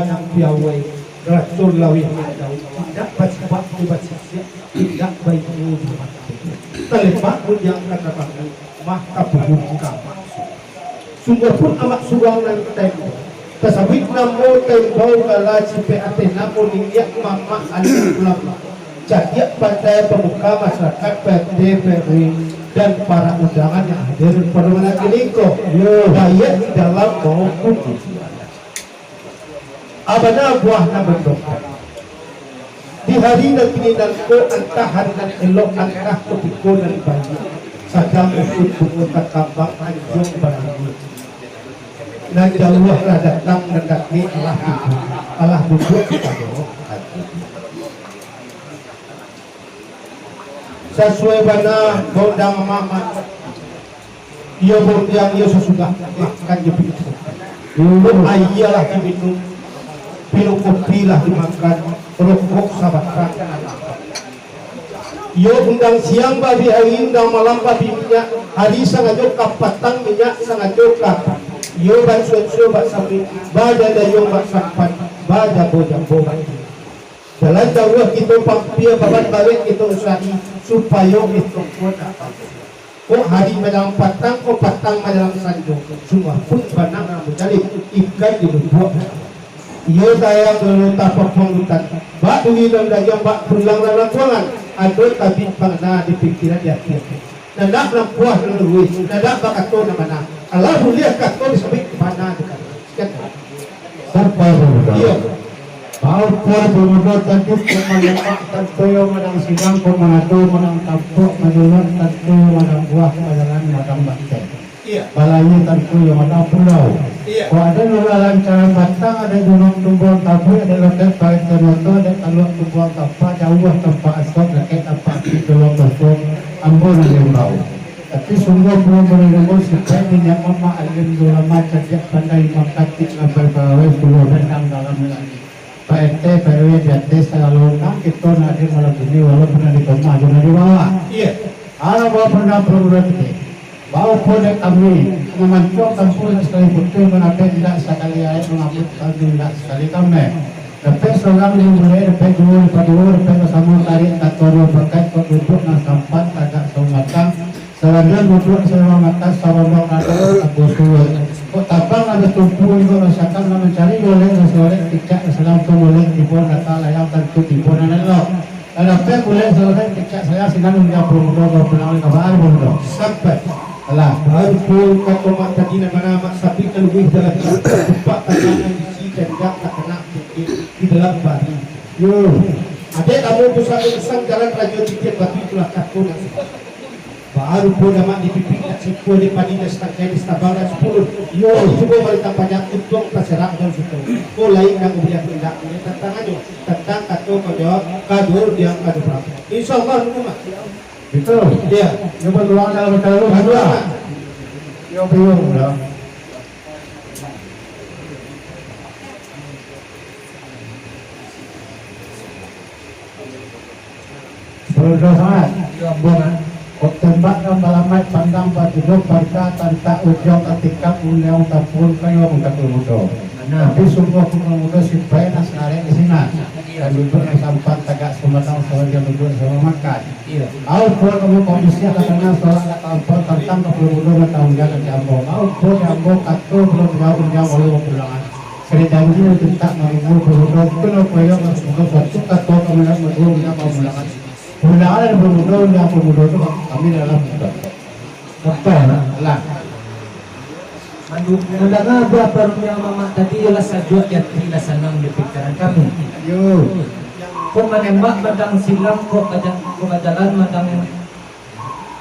yang piawai racun lawi jauh tidak baca dibaca tidak baik terlepas yang kata bang maka buka sungguh pun amat suang dan tembok tasawit namo tembok kala cipe ate namo ningyak mama alim ulama jadi pada pemuka masyarakat PT PRI dan para undangan yang hadir pada malam ini kok baik di dalam maupun abana buahnya berdokter di hari nanti dan ko antah hari dan elok antah kepiko dan bayi sedang ikut buku takabak anjung barang dan jauhlah datang mendaki Allah duduk kepada sesuai bana gondang mama ia berdiam ia sesudah makan jepit dulu ayalah diminum minum kopi lah dimakan rokok sahabat ia undang siang babi hari undang malam babi minyak hari sangat jokap patang minyak sangat jokap ia bansuan-suan bak sambil baja dayung bak sampan baja bojang-bojang jalan jauh kita pampir babat balik kita usahi supaya itu pun kok hari malam patang kok patang malam sanjung semua pun banang menjadi ikan di lubuk ia sayang dulu tapak penghutan bak dugi dan dayang bak pulang dalam ruangan ada tabit pangna di pikiran dia nadak lampuah leluhur nadak bakato na mana alhamdulillah kato disebut mana dekat sampai iya Alpur bermodal tadi kemanyamak tentu madang sidang pemanadu madang tapuk majulan tentu madang buah majalan madang batai. Iya. Balanya tentu yang madang pulau. Iya. Kalau ada dua lancaran batang, ada gunung tumbuhan tapu, ada loket baik termoto, ada kaluk tumbuhan tapa, jauh tanpa asap, loket apa di dalam bersuk, ambon yang bau. Tapi sungguh belum menunggu supaya minyak mama alim ulama cerdik pandai mengkatik lampai bawah pulau rendang dalam lagi. PRT, PRW, DT, selalu kita nanti malam ini walaupun di rumah, jangan di bawah. Iya. Kalau bawa pernah perbuatan ini, bawa produk kami memancung kampung sekali betul menapa tidak sekali ayat mengambil kami tidak sekali kami. Tapi seorang yang mulai dapat dua bersama tarik kator berkait duduk dan sampan agak sematang. Selanjutnya duduk sematang sama ada abusul. Kok tabang ada tumpu itu rasakan mencari boleh seorang tidak selalu boleh dibon kata layang tentu dibon lo. Ada apa boleh seorang tidak saya sedang menjawab berpulang kabar bondo. Sampai Alah, baru kata mak tadi nama mak sapi lebih dalam tempat tangan di sini dan tak kena di dalam bari. yo, Ada kamu pusat jalan raja tiket batu itulah kaku nasi. Baru pun nama di pipi nak sipu di padi dan setakai di stabara 10. Yo, cuba balik banyak untung terserak dan situ. Kau lain yang kemudian tidak ini tentang aja tentang kata kau jawab kadur yang kadu berapa. Insyaallah rumah. betul. Dia Yo berdoa dalam kalau berdoa. Yo bingung dah. Berdoa sangat. Yo bukan. Tembak dan balamat pandang batu parka tanpa ujung ketika uliau tapun kayu muda. Tapi semua muda supaya nasare di sini. Dan duduk sampai tegak sematang sebagai duduk sama makan. Au pun kamu kondisi katanya soal kampung tentang muda bertanggung jawab di Ambon. Au pun Ambon katu belum jauh oleh pulangan. Seri janji minta menunggu muda itu koyo masuk suatu katu kemudian menunggu pulangan. Pulangan dan bermuda yang bermuda itu kami dalam muda. Betul lah. Mendengar berapa rupiah mama tadi ialah sajua yang tidak senang di pikiran kami. Yo, Kau menembak madang silam, kau jalan madang,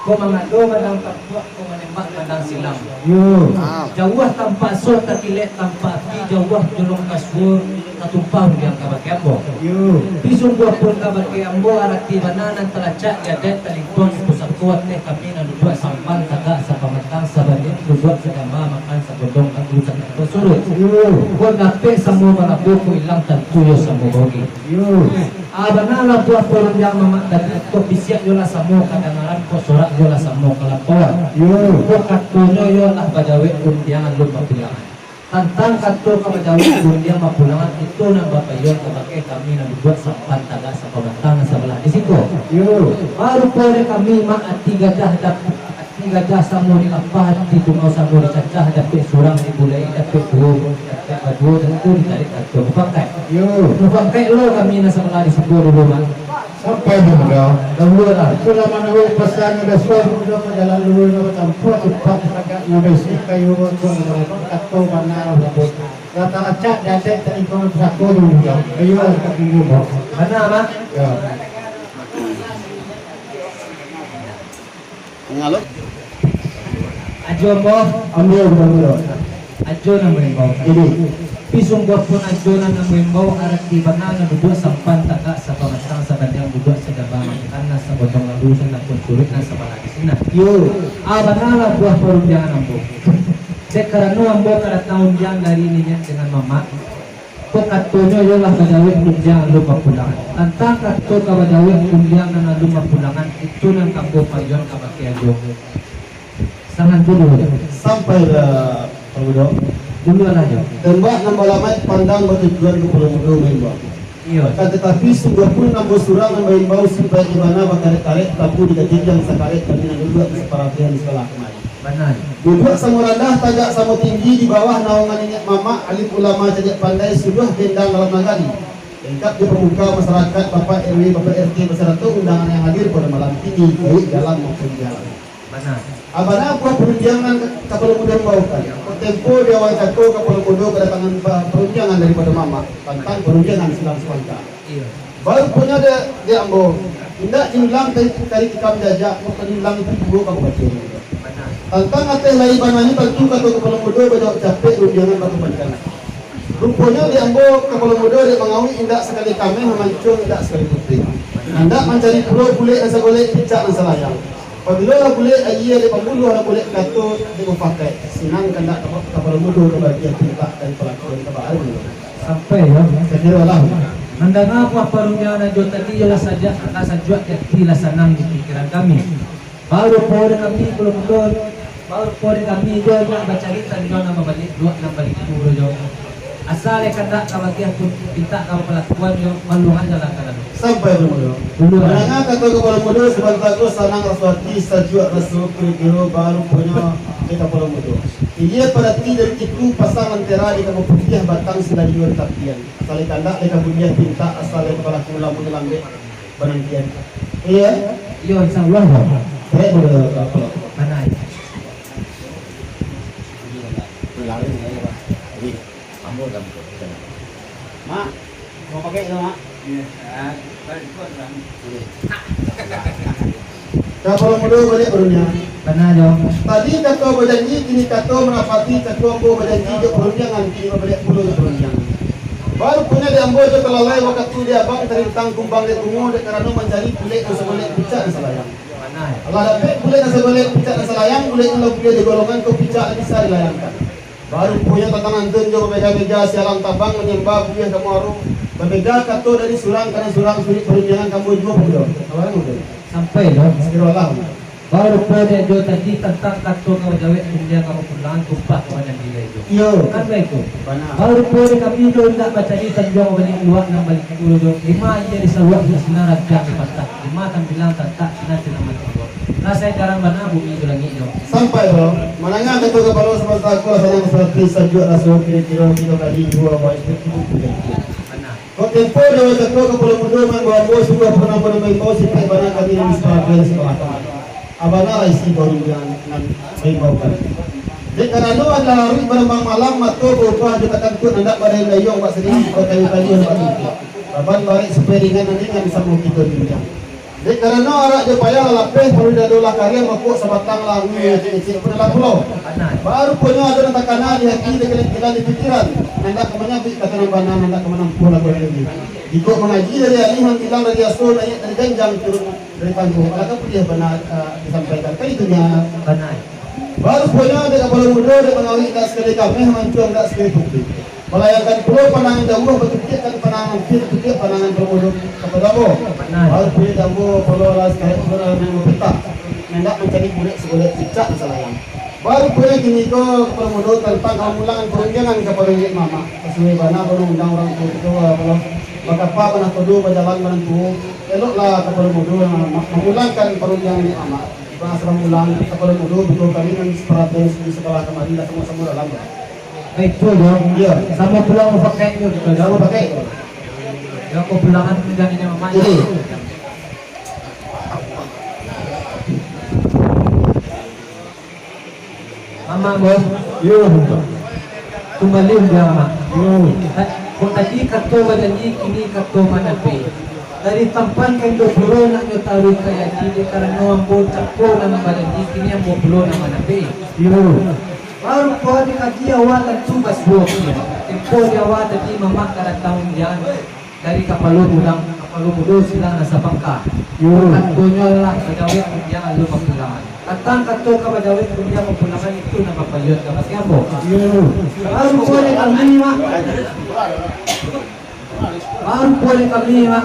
kau mengadu madang tapuk, kau menembak madang silam. yo, Jauh tanpa sur, terkilet tanpa api, jauh jolong kasur, tertumpah yang kabar kembo. yo. Pisung buah pun kabar kembo, arati bananan telacak, gadet, telingkong, pusat kuat, kami nak duduk sampan, tagak, sapamatang, sabarin, duduk sedama, makan, sabodong, katusan, surut. Kau nape semua manabu, kau hilang tentu yo semua bogi. Abana buat orang yang mamak tadi kau bisiak yola samo kadang-kadang kau sorak yola samo kelakuan. Kau katunya yola bajawe undiangan lupa bilangan. Tantang kantor kamadawi dunia mapulangan itu nang bapayon kabakai kami nang dibuat sampan taga sa pamatangan sebelah di situ. Yo. Baru pore kami mak ati gadah sa mo ni apa di tungaw sa mo ni cacah dapat surang di bulay dapat dua dapat dua dan itu ditarik kantor pakai. Yo. Pakai lo kami nang sebelah di situ dulu mak. Sampai juga. Dahulu lah. Itulah mana pesan ada suatu juga jalan dulu nama campur cepat agak ngebesi kayu waktu atau mana robot. Rata acak jadi tadi kau satu dulu ya. Kayu agak dulu. Mana mak? Ya. Ngalor. Ajo mo. Ambil dulu. Ajo nang membawa. Jadi Pisong gua pun ajonan ng membawa arat di banana duduk sampan taga sa pamatang sa kanyang duduk sa dabang kanan sa botong lalusan na kunsulit na sa palagisinan. yo. Banana buah perunjangan ambo. Sekarang ambo kada tahun yang dari niya dengan mama. Pagkatunyo yung lah kadawin kunjang lupa pulangan. Tantang kato kabadawin kunjang na lupa pulangan itu nang kambo payon kabakiado. Sangan dulu. Sampai Pamudo. Dulu aja. Tembak nambah lamai pandang bertujuan ke Pulau Mudo Memba. Iya. Tetapi sungguh pun nambah surang nambah imbau supaya di mana bakaret-karet tapu di kejijang sakaret kami nak duduk di separapian sekolah kemarin. Benar. Duduk sama rendah, tagak sama tinggi di bawah naungan nenek mama, alim ulama cajak pandai sudah dendang dalam nagari. Lengkap di pemuka masyarakat, Bapak RW, Bapak RT beserta undangan yang hadir pada malam ini baik dalam maupun jalan. Benar. Abana buah perunjangan kapal muda baukan. Tempo dia awal cako kapal muda kedatangan perunjangan daripada mama tentang perunjangan silang semangka. Iya. Baru punya dia ambo. Tidak hilang dari tikam jajak, bukan hilang itu dua kamu baca. Benar. Tentang ateh lai banani tentu kata kapal muda bajak capek perunjangan batu panjang. Rupanya dia ambo kapal muda dia mengawi indak sekali kami memancung indak sekali putih. Indak mencari pulau boleh asa boleh picak dan selayang. Apabila boleh ayah di pembuluh orang boleh kata dia memakai senang kandak kapal muda kebahagiaan tinta dan pelakuan kebahagiaan Sampai ya. saya lah Mendengar apa perunjangan ajo tadi jelas saja rasa juak tidak senang di pikiran kami. Baru pore kami belum betul. Baru pore kami jo yang baca kita di nama balik dua nama balik puro jo. Asal kandak kabagian pun pinta kau pelakuan jo maluhan jalan kanan. sampai bermula. Dulu Menengah kata kapal muda sebentar tu sanang raswati sajuak rasul kira baru punya di kapal muda. Ia perhati dari itu pasang antara di kamu putih batang sila di luar tapian. Asal kandak di kamu dia pinta asal kepala kula mun lambe penantian. Iya. Yo insyaallah. Saya boleh apa? Mana? Mak, mau pakai itu mak? Kapal muda balik barunya. Mana jo? Tadi kata berjanji, kini kata menapati ketua ambo berjanji ke perunjangan, kini balik pulau ke perunjangan. Baru punya di ambo itu telalai waktu dia abang terintang kumbang dia tunggu dia kerana mencari kulit dan sebelik picak dan selayang. Mana? Allah dapat kulit dan sebelik picak dan selayang, kulit yang lebih di golongan ke picak bisa dilayangkan. Baru punya tantangan tunjuk berbeda-beda sialang tabang menyembah punya kamu harum. Berbeda kata dari surang karena surang suri perunjangan kamu juga punya. Apa yang udah? Sampai jo. Astagfirullah. Baru pore jo tadi tentang kato kau jawe kemudian kamu pulang tumpah kepada dia jo. Iya. Kan baik tu. Benar. Baru pore kami jo tidak baca di tanjung balik luar dan balik dulu jo. Lima aja di seluar di sinar raja di patah. Lima kan bilang tak sinar sinar mati jo. Nah saya jarang mana bumi itu lagi jo. Sampai bro, manangnya ketua kepala semasa aku senang seperti sajuk rasul kira-kira kita kali dua buat itu. Mana? Kau tempo dia ketua kepala muda membawa bos sudah pernah main bos sampai banyak kali yang sebagai sekolah. Abangnya isi baru yang main bawkan. Jadi kerana ada hari berembang malam matu berubah di kata tu hendak pada layong buat sendiri kau kayu-kayu buat itu. Abang balik seperingan nanti yang bisa mau kita bincang. Jadi kerana orang dia payah lapis baru dah dolah karya makuk sebatang lah cik pada pulau. Mana? Baru punya ada takana di hati di kelentingan di pikiran. Hendak kemana kata nambana hendak kemana pula lagi. Ikut mengaji dari alihan hilang dari asul naik dari janjang turun dari panggung. Alakah pun dia benar disampaikan. Kan itunya. Mana? Baru punya ada kapal muda dia mengawin tak sekali kami mancung tak sekali publik. Melayangkan pulau pandangan jauh bertukikkan pandangan fikir pandangan bermudu kepada Abo. Baru punya jauh pulau lah sekali pulau yang peta. Hendak mencari kulit seboleh cicak selayang. Baru boleh gini ko kapal mudo tanpa kamulangan perundangan kapal ini mama. Sesuai bana kalau undang orang tua itu kalau bakapa bana tudu berjalan bana tu eloklah kapal mudo mengulangkan perundangan ini mama. Bana serang ulang kapal mudo betul kami kan separatis di sekolah kemarin dah semua dalam. Baik tu dong. Iya. Sama pulang mau pakai itu. Kalau pakai Yang kau pulangan perundangannya mama. ini. Mama bos. Yo, Kembali dia mama. yo. Kung tadi kato madali kini kato manapi. Dari tampan kay do bulo na nyo tawi kaya hindi karano ang bocak ko ng madali kini ang bulo na manapi. Yo. Baru po di kaji awatan tubas buok niya. Tempo di awatan di mama karatahon yan. Dari kapalumudo sila nasa bangka. Yo. At dunyo lang kadawit kung diyan ang lumang pulangan. Katang kato ka madawit kung diyan ang pulangan ito na mapayot ka masyamo. Yo. Baru po di kami ma. Baru po di kami ma.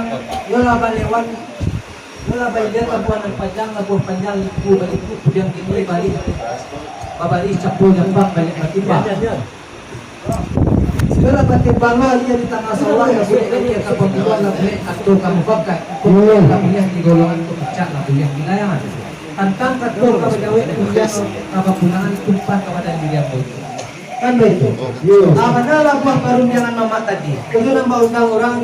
Yola baliwan. Yola baliwan ka buwan ng padang na buwan panjang lipu balik po pudiyang gini balik. Babalik sa po ng bang balik matiba. Siguro patimbang dia di tengah sawah ya boleh dia kapampuan na boleh atau kamu pakai kung kamu di golongan itu pecah na boleh dilayangan tantang katul ka bagawe kuliah kapapulangan tumpan kepada diri aku kan begitu dalam buah karuniangan mama tadi itu nambah undang orang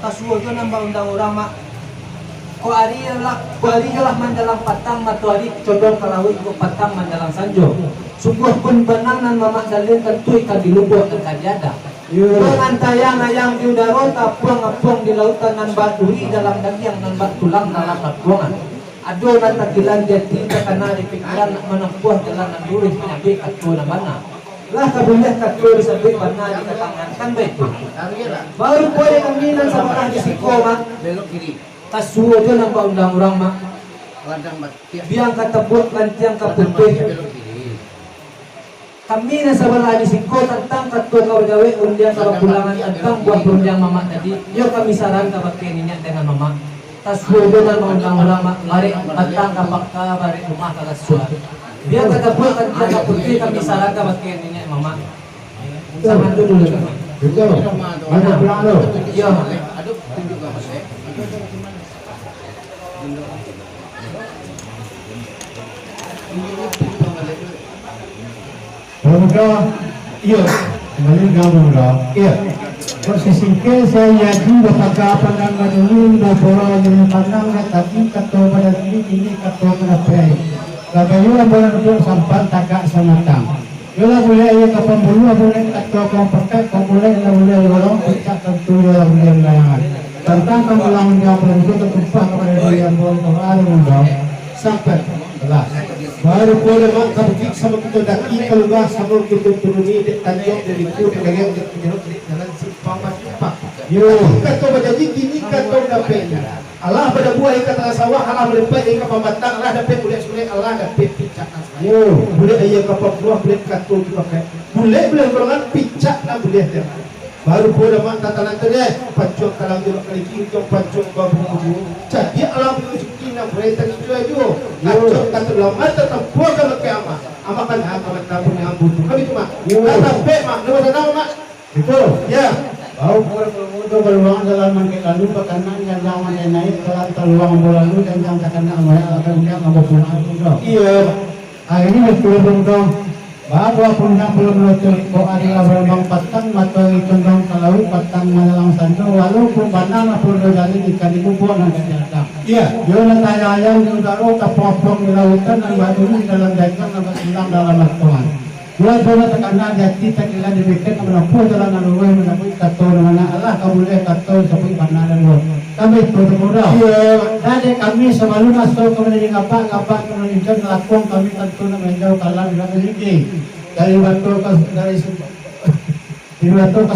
kasuo itu nambah undang orang mak ko ariyalah mandalang patang matuari condong kalawit ko patang mandalang sanjo subuh pun bananan mama dalil tentu ikan di lubuk dan kajada dengan tayang-ayang di udara tapuang-apuang di lautan nan baturi dalam dagiang nan batulang dalam lapuangan ado nan tagilan dia tidak karena di pikiran menempuh jalan nan durih nyabi katu na mana lah kabuliah katu disabit bana di katangan kan baik baru boleh kaminan sama kah di sikoma belok kiri kasuo itu nambah undang orang mak biang katebut kantiang kaputih kami na sebelah di siko tentang katua kau gawe undian kalau pulangan tentang buah undian mama tadi yo kami saran ka bakeninya dengan mama tas hubungan mengundang ulama mari tentang kapakka bari rumah ka kasua biar kata buah kantiang kaputih kami saran ka bakeninya mama sama dulu kan Betul. Mana pulang lo? iya Aduh, tunjuk ke Mas. Muda, Iya. kembali kau muda. Iya. Posisi saya yakin bahagia pandangan dulu na bola yang pandang na tapi kato pada ini kato pada pay. Labayu ang bola nito sampan taga sa matang. Yola boleh ay kapambulu boleh kato kang pakai kang boleh na boleh orang kita tentu yola boleh layangan. Tentang kang ulang dia perlu tertumpah kepada dia bola kembali muda sampai belas. Baru boleh mak kabukit sama kita daki keluar sama kita turuni dek tanjung dari itu pedagang dek penyerut dek jalan simpang pak. Yo, Kata berjanji kini kata dapat. Allah pada buah ikat tanah sawah Allah berdepan ikat pembatang Allah dapat boleh sulit Allah dapat picak. yo, Boleh ayah kapal buah boleh kata dipakai. Boleh golongan picak lah boleh dia. Baru boleh mak tatanan tadi pancung kalang jeruk kali kincong pancung babu bubu. Jadi alam rezeki nak berita itu aja. Kacau kata lama tetap buah kalau kiamat. Amakan akamat tabung yang butuh. Kami cuma kata pek mak. Nama saya nama mak. itu. Ya. Bau muda beruang dalam mangkik lalu kanan yang jangan naik dalam terluang bola lalu dan jangan terkena amal akan dia ngabuk pulang muda. Iya. Hari ini betul muda. Bahawa punya belum lucu ko adalah berbang patang atau condong kalau patang malang sanjo walaupun banana pun jadi ikan itu buat nanti datang. Iya. Dia nak ayam di udara tapong di lautan dan batu di dalam dagang dan hilang dalam lakuan. Dua tekanan jati tekilan dibikin menempuh jalan anuai menempuh kato mana Allah kamu boleh kato sampai mana dan lo. Kami itu muda. Jadi kami selalu masuk kemudian apa kemudian lakukan kami tentu menjauh kalah dengan ini dari batu ke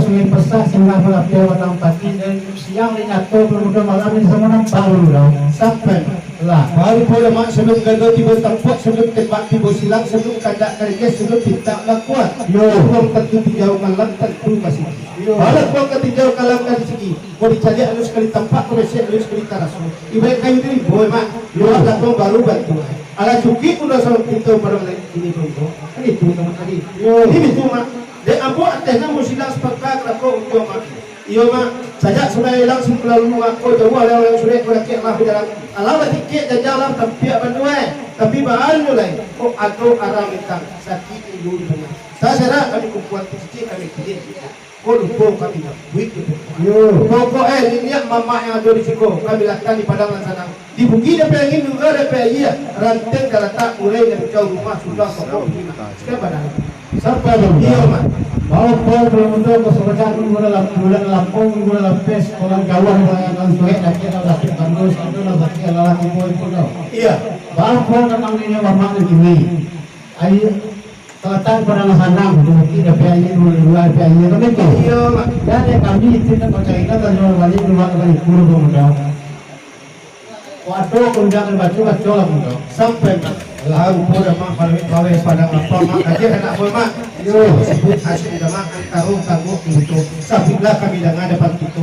sungai Persah sehingga melapor batang pati dan siang linyato bermuda malam ini semua nampak dulu sampai lah. Baru boleh mak sebelum gagal tiba tempat sebelum tembak tiba silang sebelum kandak kerja sebelum pintak lah kuat. Yo. Kuang tentu dijauhkan lang tentu masih. Yo. Kalau kuang dijauhkan lang dari segi. Kau dicari anu sekali tempat kau resiap anu sekali tarasu. Ibarat kayu diri boleh mak. Yo ada kuang baru bantu. Ala cuki udah sama pintu pada ini contoh. Kan itu sama tadi. Ini cuma de ambo atena musilang sepakat ako ujo mak. Iyo mak saja sudah langsung lalu ako jauh ada yang sudah kolektif lah dalam alam tiket dan jalan tapi bandue tapi bahan mulai oh atau arang itang sakit dulu dengan. Saya serah kami kumpulan tiket kami pilih. Oh lupa kami nak buat itu. Pokok ini mama yang ada di siko kami lakukan di padang sana. Di bukit dia pengen juga ada iya ranting kalau tak mulai dari jauh rumah sudah pokok ini. Sekarang padang. Sampai dong. Iya mak. Mau pun belum untuk keseluruhan minggu dalam bulan lampung minggu dalam pes orang kawan orang yang sulit dan kita lagi kandus itu lagi lelaki boy pun. Iya. Baru pun memang ini memang ini. Ayo selatan pada hanang mungkin ada PAI dua PAI itu betul. Iya mak. Dan kami tidak percaya kita jual balik dua kali kurang mudah. Waktu undangan baca lah mudah. Sampai mak. Lalu pun mak bawa padang apa mak aja anak boy mak. Yo sebut hasil dah mak karung itu. Sabilah kami dengan depan itu.